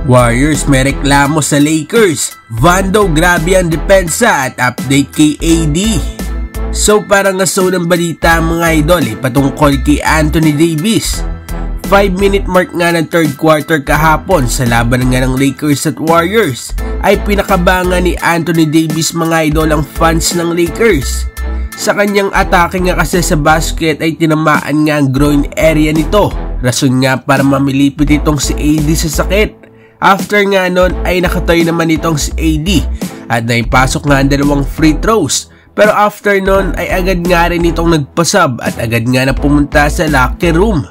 Warriors may reklamo sa Lakers. Vando grabe ang depensa at update kay AD. So parang naso ng balita mga idol patungkol kay Anthony Davis. 5-minute mark nga ng third quarter kahapon sa laban nga ng Lakers at Warriors ay pinakabangan ni Anthony Davis mga idol ang fans ng Lakers. Sa kanyang atake nga kasi sa basket ay tinamaan nga ang groin area nito. Rason nga para mamilipit itong si AD sa sakit. After nga nun ay nakatayo naman itong si AD at naipasok nga ang dalawang free throws. Pero after nun ay agad nga rin itong nagpasab at agad nga na pumunta sa locker room.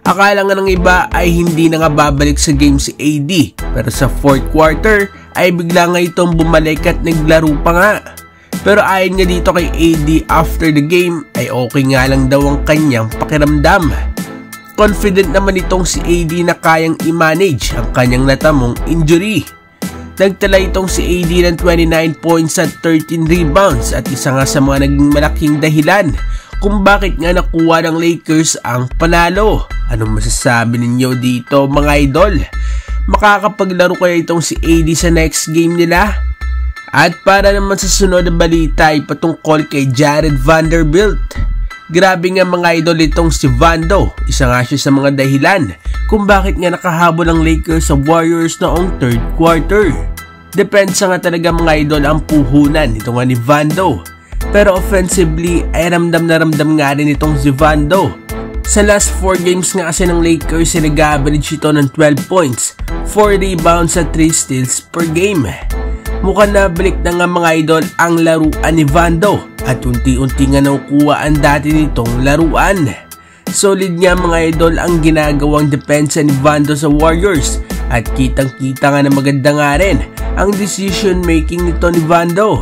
Akala nga ng iba ay hindi na nga babalik sa game si AD, pero sa fourth quarter ay bigla nga itong bumalik at naglaro pa nga. Pero ayon nga dito kay AD after the game ay okay nga lang daw ang kanyang pakiramdam. Confident naman itong si AD na kayang i-manage ang kanyang natamong injury. Nagtala itong si AD ng 29 points at 13 rebounds at isa nga sa mga naging malaking dahilan kung bakit nga nakuha ng Lakers ang panalo. Anong masasabi ninyo dito mga idol? Makakapaglaro kaya itong si AD sa next game nila? At para naman sa sunod na balita ay patungkol kay Jared Vanderbilt. Grabe nga mga idol itong si Vando. Isa nga siya sa mga dahilan kung bakit nga nakahabol ang Lakers sa Warriors noong third quarter. Depensa nga talaga mga idol ang puhunan ito nga ni Vando. Pero offensively ay ramdam na ramdam nga rin itong si Vando. Sa last 4 games nga kasi ng Lakers ay nag-average ito ng 12 points, 4 rebounds at 3 steals per game. Mukhang nabalik na nga mga idol ang laruan ni Vando at unti-unti nga nakukuha ang dati nitong laruan. Solid nga mga idol ang ginagawang depensa ni Vando sa Warriors at kitang-kita nga na maganda nga rin ang decision making nito ni Vando.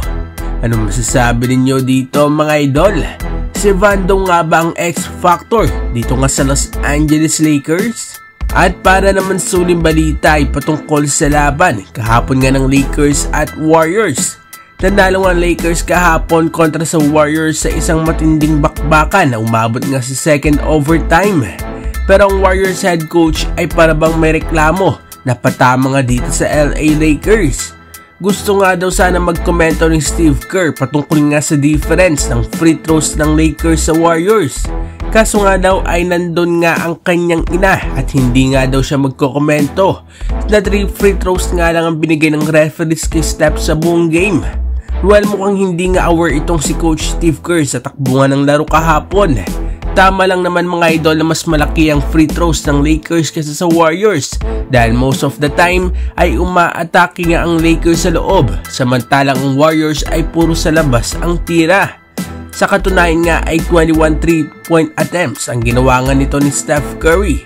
Anong masasabi ninyo dito mga idol? Si Vando nga ba ang X-Factor dito nga sa Los Angeles Lakers? At para naman suling balita ay patungkol sa laban kahapon nga ng Lakers at Warriors. Nanalo nga ang Lakers kahapon kontra sa Warriors sa isang matinding bakbakan na umabot nga sa second overtime. Pero ang Warriors head coach ay parabang may reklamo na patama nga dito sa LA Lakers. Gusto nga daw sana magkomento ni Steve Kerr patungkol nga sa difference ng free throws ng Lakers sa Warriors. Kaso nga daw ay nandun nga ang kanyang ina at hindi nga daw siya magkokomento na 3 free throws nga lang ang binigay ng referees kay Steph sa buong game. Well, mukhang hindi nga aware itong si Coach Steve Kerr sa takbuhan ng laro kahapon. Tama lang naman mga idol na mas malaki ang free throws ng Lakers kaysa sa Warriors dahil most of the time ay umaatake nga ang Lakers sa loob samantalang ang Warriors ay puro sa labas ang tira. Sa katunayan nga ay 21 3-point attempts ang ginawa nga nito ni Steph Curry.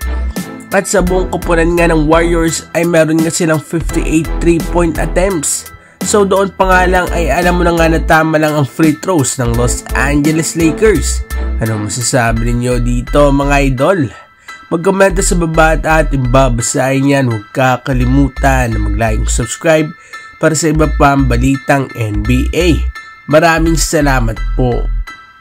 At sa buong koponan nga ng Warriors ay meron nga silang 58 3-point attempts. So doon pa nga lang ay alam mo na nga na tama lang ang free throws ng Los Angeles Lakers. Ano masasabi ninyo dito mga idol? Mag-komenta sa baba at ating babasahin yan. Huwag kakalimutan na mag-like and subscribe para sa iba pang balitang NBA. Maraming salamat po.